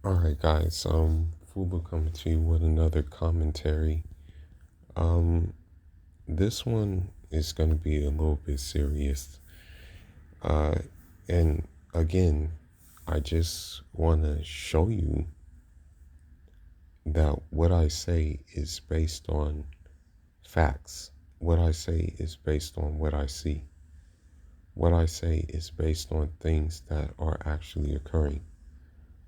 Alright guys, Fubu coming to you with another commentary. Um, this one is gonna be a little bit serious. Uh, and again, I just wanna show you that what I say is based on facts. What I say is based on what I see. What I say is based on things that are actually occurring.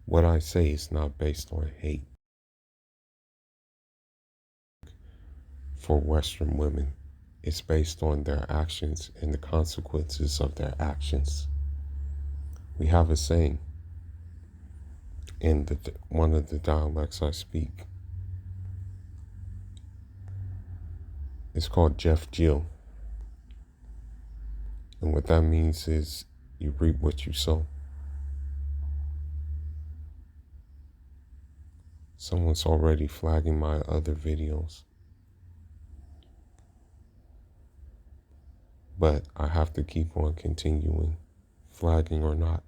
What I say is not based on hate for Western women. It's based on their actions and the consequences of their actions. We have a saying in one of the dialects I speak. It's called Jeff Jill. And what that means is you reap what you sow. Someone's already flagging my other videos. But I have to keep on continuing, flagging or not.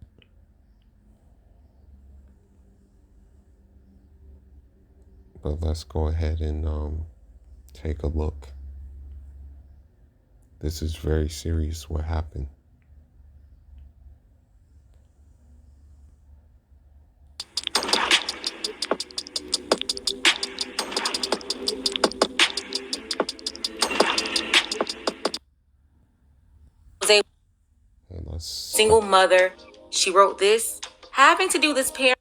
But let's go ahead and take a look. This is very serious what happened. Was a single mother. She wrote this, having to do this parent.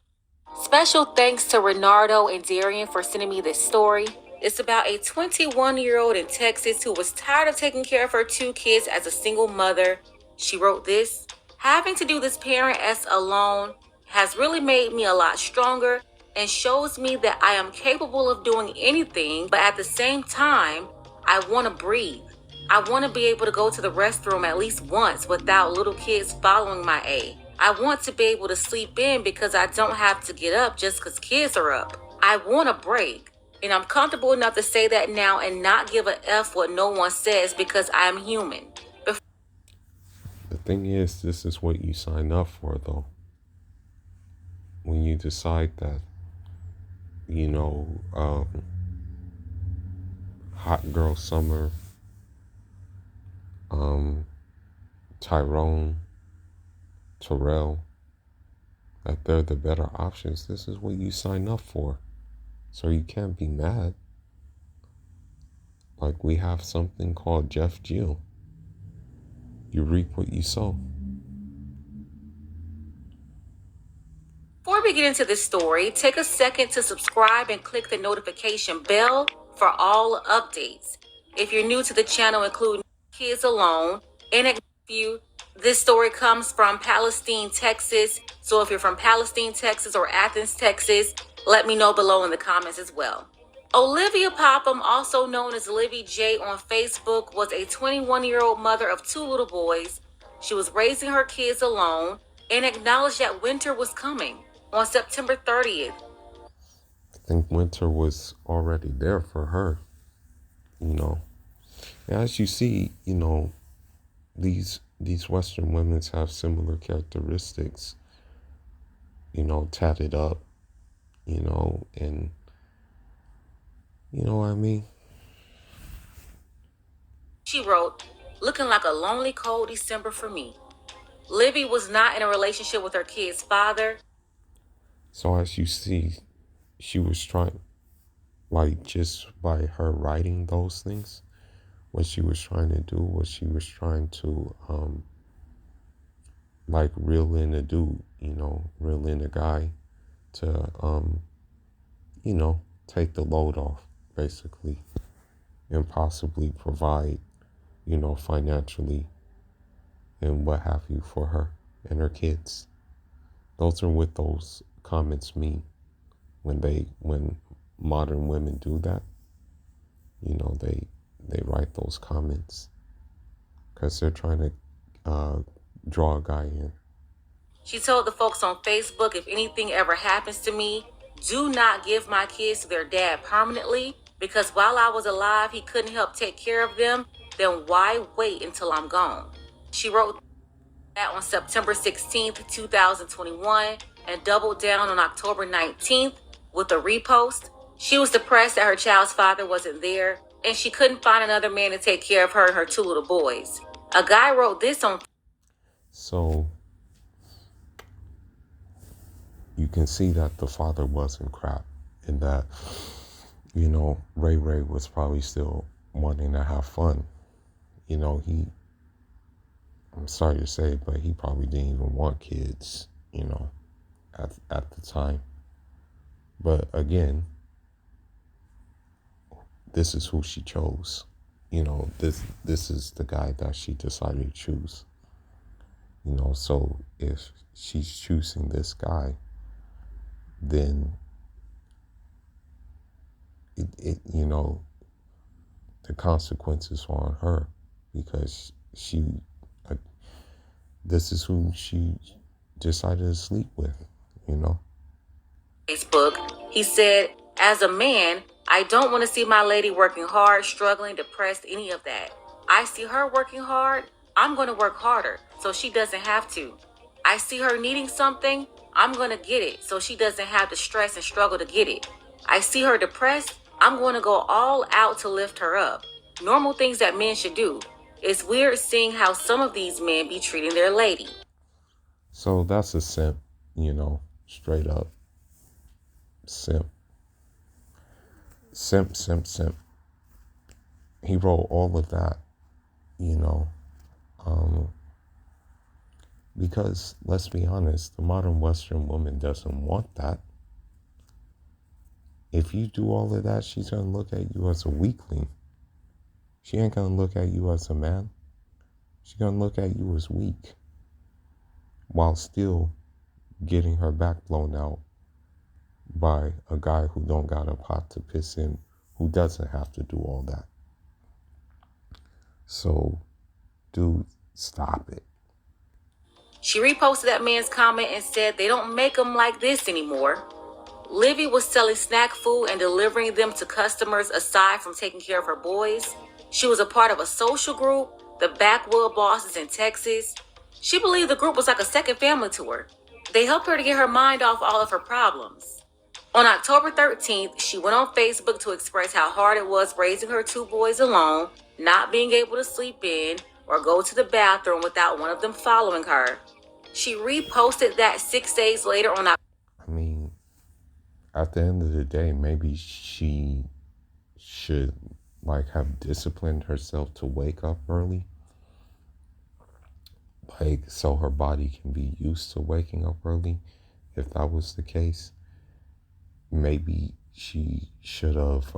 Special thanks to Renardo and Darian for sending me this story. It's about a 21-year-old in Texas who was tired of taking care of her two kids as a single mother. She wrote this, having to do this parent as alone has really made me a lot stronger and shows me that I am capable of doing anything, but at the same time, I want to breathe. I want to be able to go to the restroom at least once without little kids following my aid. I want to be able to sleep in because I don't have to get up just because kids are up. I want a break. And I'm comfortable enough to say that now and not give a F what no one says because I'm human. The thing is, this is what you sign up for, though. When you decide that, you know, Hot Girl Summer, Tyrone, Terrell, that they're the better options, this is what you sign up for. So you can't be mad. Like, we have something called Jeff Jill. You reap what you sow. Before we get into this story, take a second to subscribe and click the notification bell for all updates. If you're new to the channel, including Kids Alone, and you, this story comes from Palestine, Texas. So if you're from Palestine, Texas or Athens, Texas, let me know below in the comments as well. Olivia Popham, also known as Livy J on Facebook, was a 21-year-old mother of two little boys. She was raising her kids alone and acknowledged that winter was coming on September 30th. I think winter was already there for her, you know. As you see, you know, these Western women have similar characteristics, you know, tatted up, you know, and you know what I mean? She wrote, looking like a lonely, cold December for me. Livy was not in a relationship with her kid's father. So as you see, she was trying, like, just by her writing those things, what she was trying to do was she was trying to, like, reel in a dude, you know, reel in a guy to, you know, take the load off, basically, and possibly provide, you know, financially and what have you for her and her kids. Those are what those comments mean when modern women do that. You know, they write those comments because they're trying to draw a guy in. She told the folks on Facebook, if anything ever happens to me, do not give my kids to their dad permanently, because while I was alive, he couldn't help take care of them. Then why wait until I'm gone? She wrote that on September 16th, 2021. and doubled down on October 19th with a repost. She was depressed that her child's father wasn't there, and she couldn't find another man to take care of her and her 2 little boys. A guy wrote this on. So you can see that the father wasn't crap, and that, Ray Ray was probably still wanting to have fun. I'm sorry to say, but he probably didn't even want kids, at the time. But again, this is who she chose. This is the guy that she decided to choose. So if she's choosing this guy, then the consequences are on her, because this is who she decided to sleep with. Facebook, he said, as a man, I don't want to see my lady working hard, struggling, depressed, any of that. I see her working hard, I'm going to work harder so she doesn't have to. I see her needing something, I'm going to get it so she doesn't have to stress and struggle to get it. I see her depressed, I'm going to go all out to lift her up. Normal things that men should do. It's weird seeing how some of these men be treating their lady. So that's a simp, straight up. Simp. Simp. He wrote all of that, because let's be honest, the modern Western woman doesn't want that. If you do all of that, she's going to look at you as a weakling. She ain't going to look at you as a man. She's going to look at you as weak, while still getting her back blown out by a guy who don't got a pot to piss in, who doesn't have to do all that. So, dude, stop it. She reposted that man's comment and said they don't make them like this anymore. Livy was selling snack food and delivering them to customers aside from taking care of her boys. She was a part of a social group, the Backwood Bosses in Texas. She believed the group was like a second family to her. They helped her to get her mind off all of her problems. On October 13th, she went on Facebook to express how hard it was raising her 2 boys alone, not being able to sleep in or go to the bathroom without one of them following her. She reposted that 6 days later on. At the end of the day, maybe she should have disciplined herself to wake up early, so her body can be used to waking up early. If that was the case, maybe she should have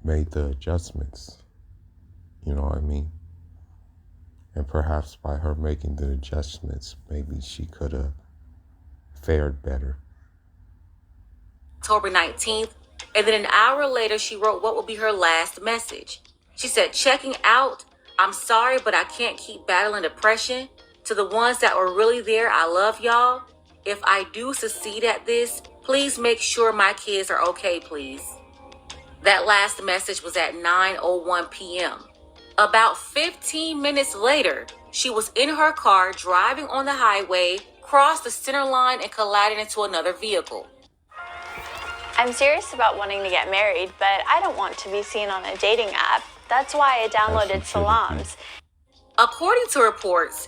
made the adjustments. You know what I mean? And perhaps by her making the adjustments, maybe she could have fared better. October 19th, and then an hour later, she wrote what will be her last message. She said, checking out, I'm sorry, but I can't keep battling depression. To the ones that were really there, I love y'all. If I do succeed at this, please make sure my kids are okay, please. That last message was at 9:01 p.m. About 15 minutes later, she was in her car driving on the highway, crossed the center line, and collided into another vehicle. I'm serious about wanting to get married, but I don't want to be seen on a dating app. That's why I downloaded Salams. According to reports,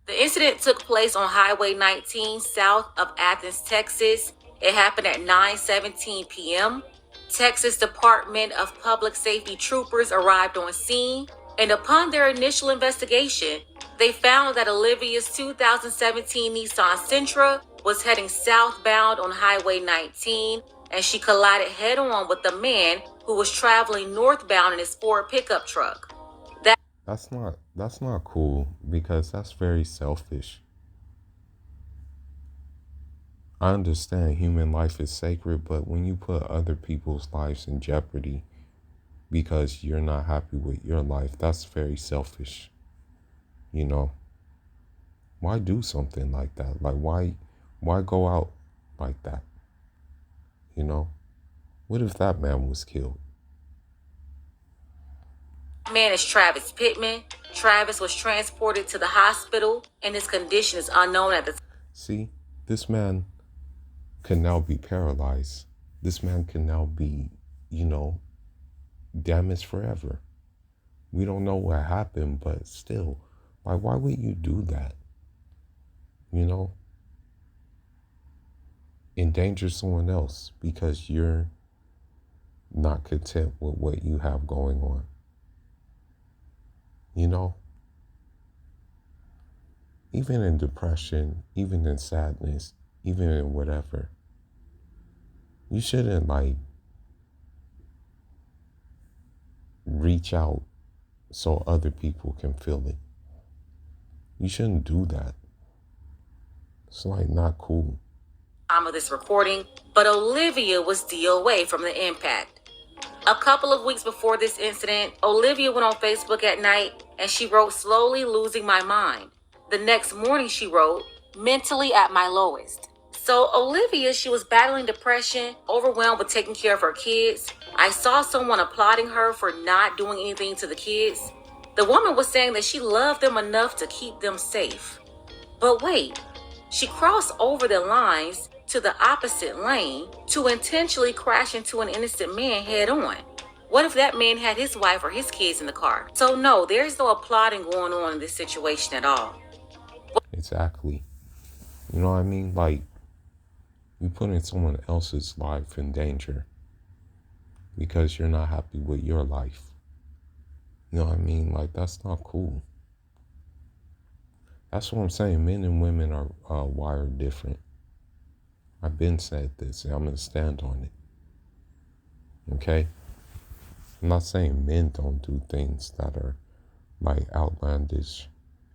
the incident took place on Highway 19 south of Athens, Texas. It happened at 9:17 p.m. Texas Department of Public Safety troopers arrived on scene, and upon their initial investigation, they found that Olivia's 2017 Nissan Sentra was heading southbound on Highway 19, and she collided head-on with a man who was traveling northbound in his Ford pickup truck. That's not cool, because that's very selfish. I understand human life is sacred, but when you put other people's lives in jeopardy because you're not happy with your life, that's very selfish. Why do something like that? Why go out like that? What if that man was killed? Man is Travis Pittman. Travis was transported to the hospital and his condition is unknown at the time. See, this man can now be paralyzed. This man can now be, damaged forever. We don't know what happened, but still, why would you do that? Endanger someone else because you're not content with what you have going on. Even in depression, even in sadness, even in whatever, you shouldn't reach out so other people can feel it. You shouldn't do that. It's not cool. Time of this recording, but Olivia was DOA from the impact. A couple of weeks before this incident, Olivia went on Facebook at night and she wrote, "Slowly losing my mind." The next morning she wrote, "Mentally at my lowest." So Olivia, she was battling depression, overwhelmed with taking care of her kids. I saw someone applauding her for not doing anything to the kids. The woman was saying that she loved them enough to keep them safe. But wait, she crossed over the lines to the opposite lane to intentionally crash into an innocent man head on. What if that man had his wife or his kids in the car? So no, there's no applauding going on in this situation at all. Exactly. You know what I mean? You putting someone else's life in danger because you're not happy with your life. You know what I mean? That's not cool. That's what I'm saying. Men and women are wired different. I've been said this, and I'm going to stand on it. Okay? I'm not saying men don't do things that are outlandish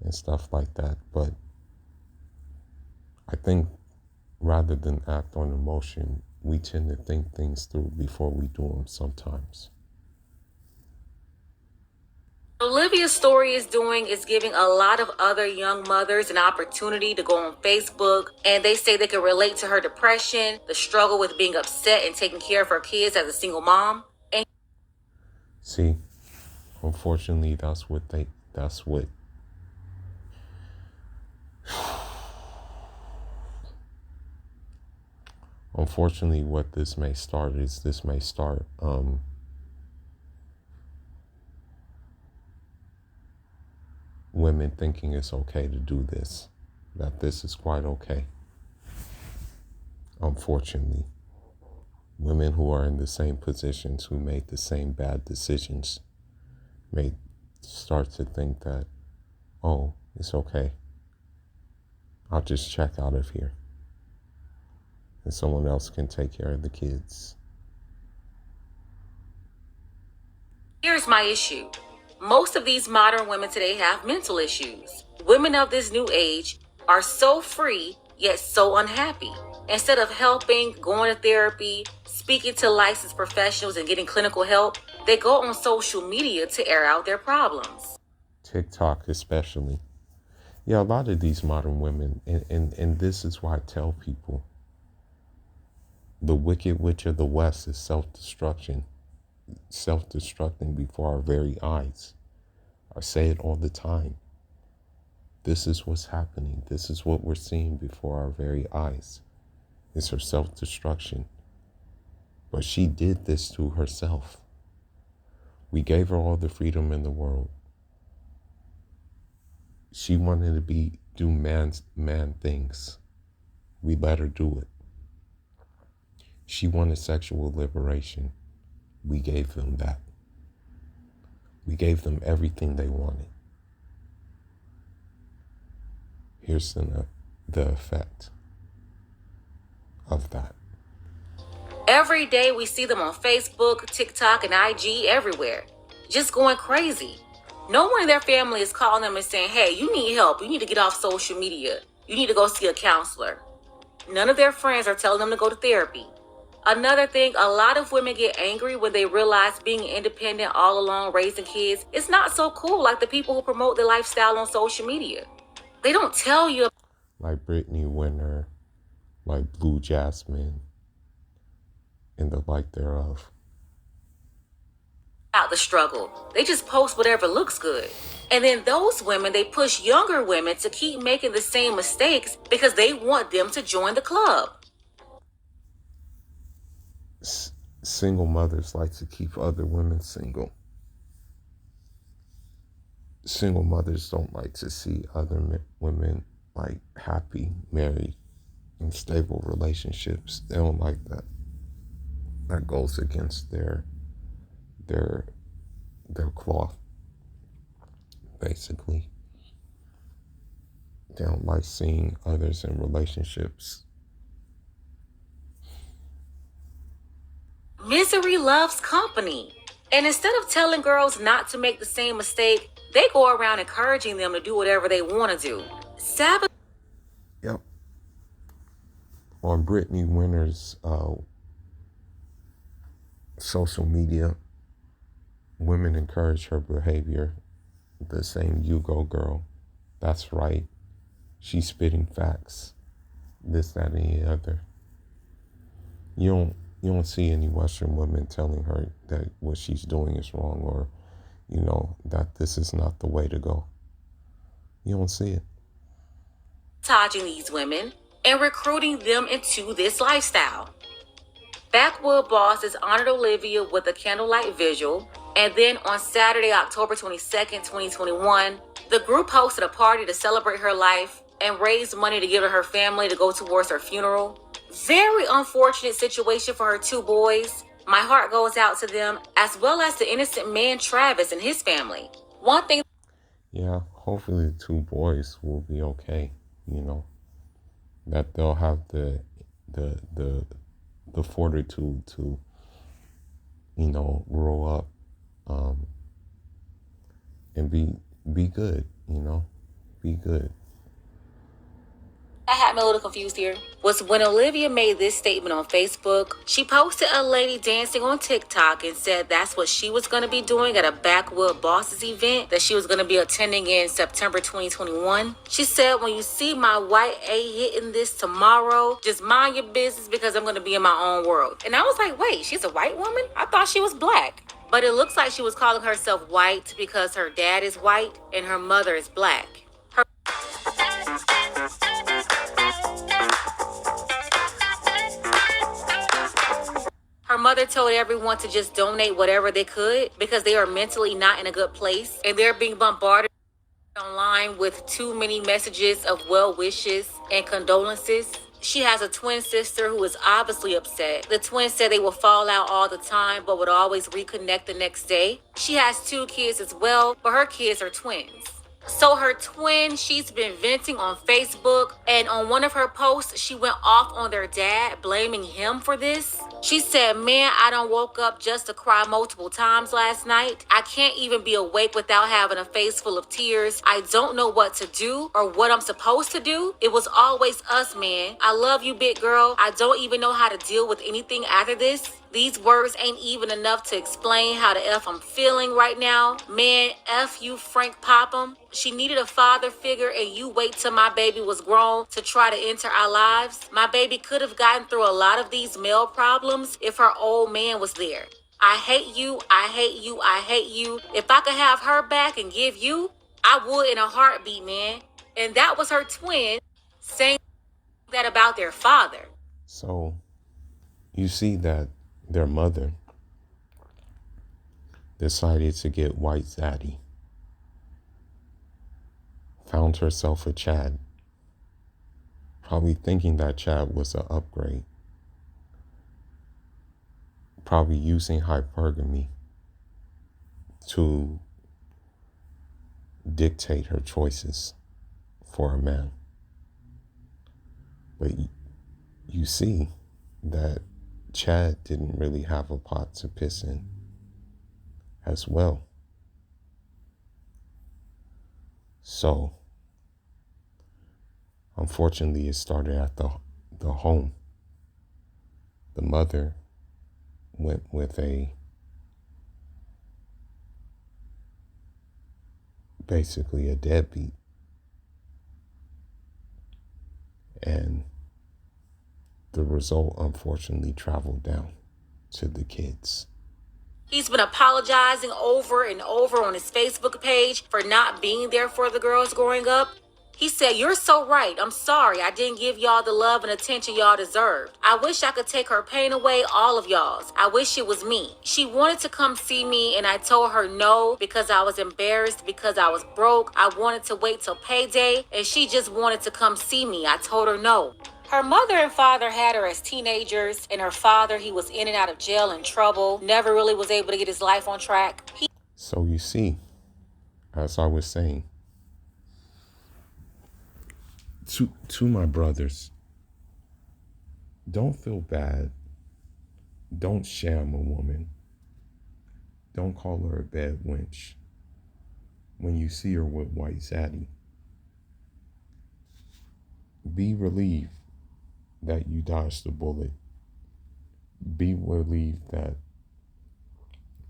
and stuff like that, but I think rather than act on emotion, we tend to think things through before we do them sometimes. Olivia's story is giving a lot of other young mothers an opportunity to go on Facebook, and they say they can relate to her depression, the struggle with being upset and taking care of her kids as a single mom. And see, unfortunately, unfortunately, what this may start women thinking it's okay to do this, that this is quite okay. Unfortunately, women who are in the same positions, who made the same bad decisions, may start to think that, oh, it's okay. I'll just check out of here. And someone else can take care of the kids. Here's my issue. Most of these modern women today have mental issues. Women of this new age are so free, yet so unhappy. Instead of helping, going to therapy, speaking to licensed professionals and getting clinical help, they go on social media to air out their problems. TikTok especially. Yeah, a lot of these modern women, and this is why I tell people, the wicked witch of the West is self-destructing before our very eyes. I say it all the time. This is what's happening. This is what we're seeing before our very eyes. It's her self-destruction. But she did this to herself. We gave her all the freedom in the world. She wanted to do man things. We let her do it. She wanted sexual liberation. We gave them that. We gave them everything they wanted. Here's the effect of that. Every day we see them on Facebook, TikTok, and IG everywhere, just going crazy. No one in their family is calling them and saying, "Hey, you need help. You need to get off social media. You need to go see a counselor." None of their friends are telling them to go to therapy. Another thing, a lot of women get angry when they realize being independent all alone, raising kids, is not so cool like the people who promote the lifestyle on social media. They don't tell you. Like Brittany Winner, like Blue Jasmine, and the like thereof. about the struggle. They just post whatever looks good. And then those women, they push younger women to keep making the same mistakes because they want them to join the club. Single mothers like to keep other women single. Single mothers don't like to see other women like happy, married, in stable relationships. They don't like that. That goes against their cloth, basically. They don't like seeing others in relationships. Misery loves company. And instead of telling girls not to make the same mistake, they go around encouraging them to do whatever they want to do. Yep. On Brittany Winter's social media, women encourage her behavior. The same "you go girl," "that's right," "she's spitting facts," this, that, and the other. You don't see any Western women telling her that what she's doing is wrong, or that this is not the way to go. You don't see it. Sabotaging these women and recruiting them into this lifestyle. Backwood Bosses honored Olivia with a candlelight vigil, and then on Saturday, October 22nd, 2021, the group hosted a party to celebrate her life and raise money to give to her family to go towards her funeral. Very unfortunate situation for her two boys. My heart goes out to them, as well as the innocent man Travis and his family. One thing. Yeah, hopefully the two boys will be okay. That they'll have the fortitude to grow up and be good. Be good. That had me a little confused here was when Olivia made this statement on Facebook. She posted a lady dancing on TikTok and said that's what she was going to be doing at a Backwood Bosses event that she was going to be attending in September 2021. She said, when you see my white A hitting this tomorrow, just mind your business because I'm going to be in my own world. And I was like, wait, she's a white woman? I thought she was black. But it looks like she was calling herself white because her dad is white and her mother is black. Her mother told everyone to just donate whatever they could because they are mentally not in a good place and they're being bombarded online with too many messages of well wishes and condolences. She has a twin sister who is obviously upset. The twins said they would fall out all the time but would always reconnect the next day. She has two kids as well, but her kids are twins. So her twin, she's been venting on Facebook, and on one of her posts, she went off on their dad, blaming him for this. She said, man, I done woke up just to cry multiple times last night. I can't even be awake without having a face full of tears. I don't know what to do or what I'm supposed to do. It was always us, man. I love you, big girl. I don't even know how to deal with anything after this. These words ain't even enough to explain how the F I'm feeling right now. Man, F you, Frank Popham. She needed a father figure and you wait till my baby was grown to try to enter our lives. My baby could have gotten through a lot of these male problems if her old man was there. I hate you, I hate you, I hate you. If I could have her back and give you, I would in a heartbeat, man. And that was her twin saying that about their father. So you see that their mother decided to get white zaddy, found herself a Chad, probably thinking that Chad was an upgrade, probably using hypergamy to dictate her choices for a man. But you see that Chad didn't really have a pot to piss in as well. So, unfortunately, it started at the home. The mother went with basically a deadbeat. And the result, unfortunately, traveled down to the kids. He's been apologizing over and over on his Facebook page for not being there for the girls growing up. He said, "You're so right. I'm sorry. I didn't give y'all the love and attention y'all deserved. I wish I could take her pain away, all of y'all's. I wish it was me. She wanted to come see me and I told her no because I was embarrassed because I was broke. I wanted to wait till payday and she just wanted to come see me. I told her no." Her mother and father had her as teenagers, and her father, he was in and out of jail and trouble, never really was able to get his life on track. So you see, as I was saying, to my brothers, don't feel bad. Don't sham a woman. Don't call her a bad wench when you see her with white zaddy. Be relieved that you dodged the bullet. Be relieved that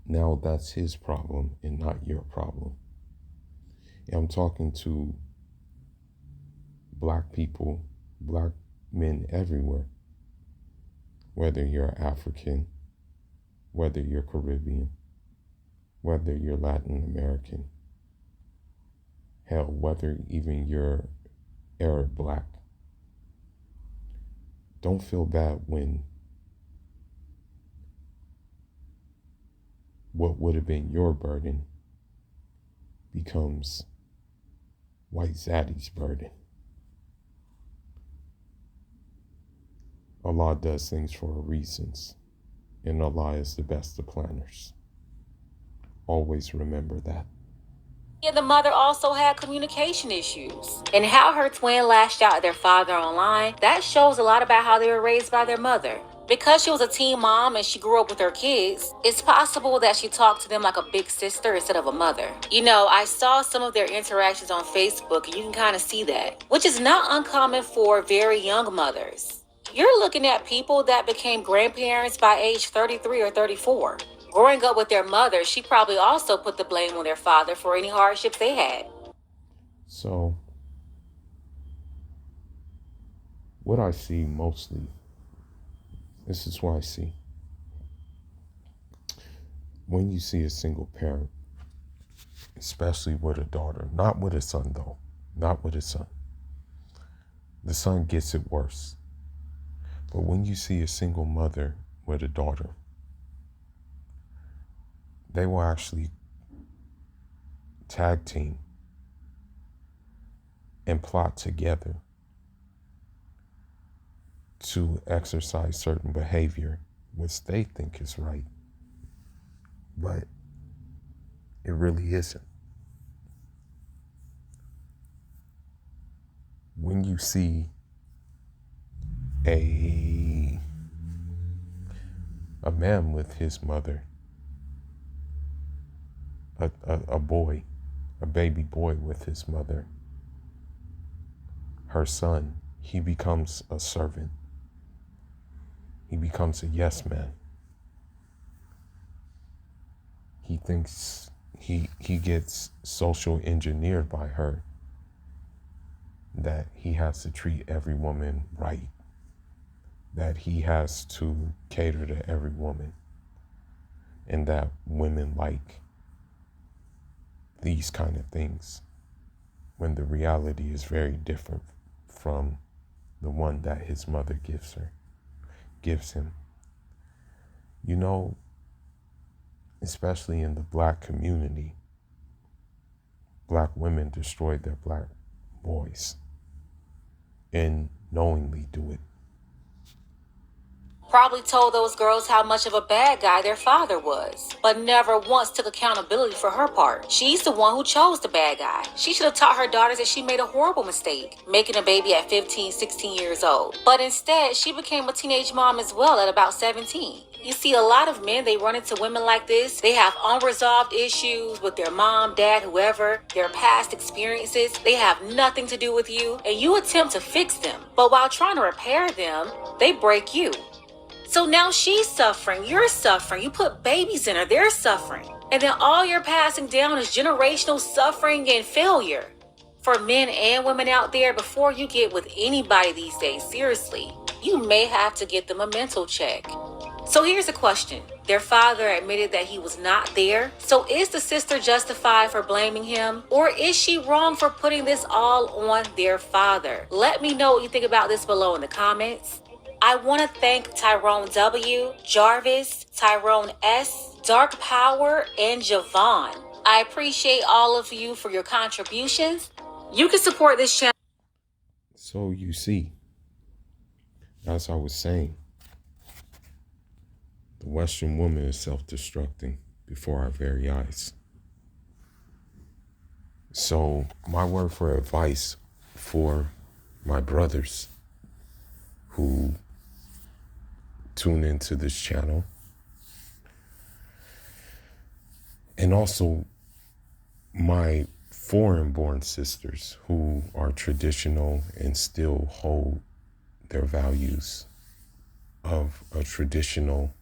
now that's his problem and not your problem. And I'm talking to Black people, Black men everywhere, whether you're African, whether you're Caribbean, whether you're Latin American, hell, whether even you're Arab Black. Don't feel bad when what would have been your burden becomes white zaddy's burden. Allah does things for reasons, and Allah is the best of planners. Always remember that. And the mother also had communication issues. And how her twin lashed out at their father online, that shows a lot about how they were raised by their mother. Because she was a teen mom and she grew up with her kids, it's possible that she talked to them like a big sister instead of a mother. You know, I saw some of their interactions on Facebook and you can kind of see that, which is not uncommon for very young mothers. You're looking at people that became grandparents by age 33 or 34. Growing up with their mother, she probably also put the blame on their father for any hardships they had. So, what I see mostly, this is what I see. When you see a single parent, especially with a daughter, not with a son though, not with a son. The son gets it worse. But when you see a single mother with a daughter, they will actually tag team and plot together to exercise certain behavior, which they think is right, but it really isn't. When you see a man with his mother, a boy, a baby boy with his mother, her son, he becomes a servant. He becomes a yes man. He thinks he gets social engineered by her, that he has to treat every woman right, that he has to cater to every woman, and that women like these kind of things, when the reality is very different from the one that his mother gives him. You know, especially in the Black community, Black women destroyed their Black boys and knowingly do it. Probably told those girls how much of a bad guy their father was, but never once took accountability for her part. She's the one who chose the bad guy. She should have taught her daughters that she made a horrible mistake, making a baby at 15, 16 years old. But instead, she became a teenage mom as well at about 17. You see, a lot of men, they run into women like this. They have unresolved issues with their mom, dad, whoever, their past experiences. They have nothing to do with you, and you attempt to fix them. But while trying to repair them, they break you. So now she's suffering, you're suffering, you put babies in her, they're suffering. And then all you're passing down is generational suffering and failure. For men and women out there, before you get with anybody these days, seriously, you may have to get them a mental check. So here's a question. Their father admitted that he was not there. So is the sister justified for blaming him? Or is she wrong for putting this all on their father? Let me know what you think about this below in the comments. I want to thank Tyrone W, Jarvis, Tyrone S, Dark Power, and Javon. I appreciate all of you for your contributions. You can support this channel. So you see, as I was saying, the Western woman is self-destructing before our very eyes. So my word for advice for my brothers who tune into this channel, and also my foreign-born sisters who are traditional and still hold their values of a traditional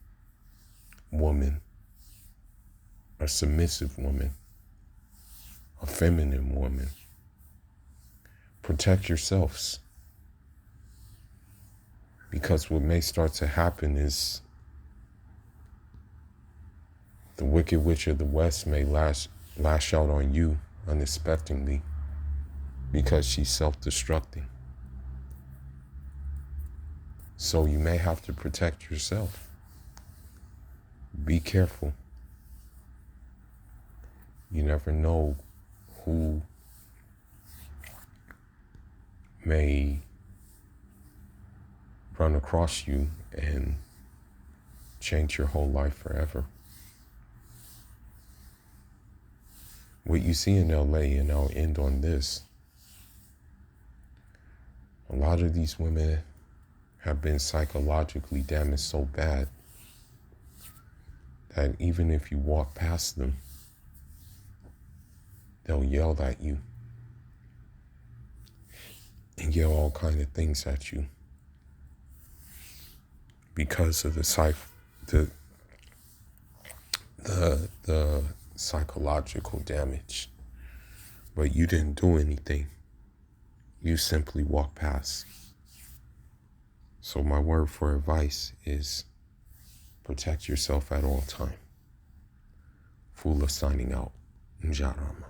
woman, a submissive woman, a feminine woman. Protect yourselves, because what may start to happen is the Wicked Witch of the West may lash out on you unexpectedly because she's self-destructing. So you may have to protect yourself. Be careful. You never know who may run across you and change your whole life forever. What you see in LA, and I'll end on this, a lot of these women have been psychologically damaged so bad that even if you walk past them, they'll yell at you and yell all kinds of things at you because of the psychological damage. But you didn't do anything. You simply walked past. So my word for advice is protect yourself at all time. Fula signing out. Njarama.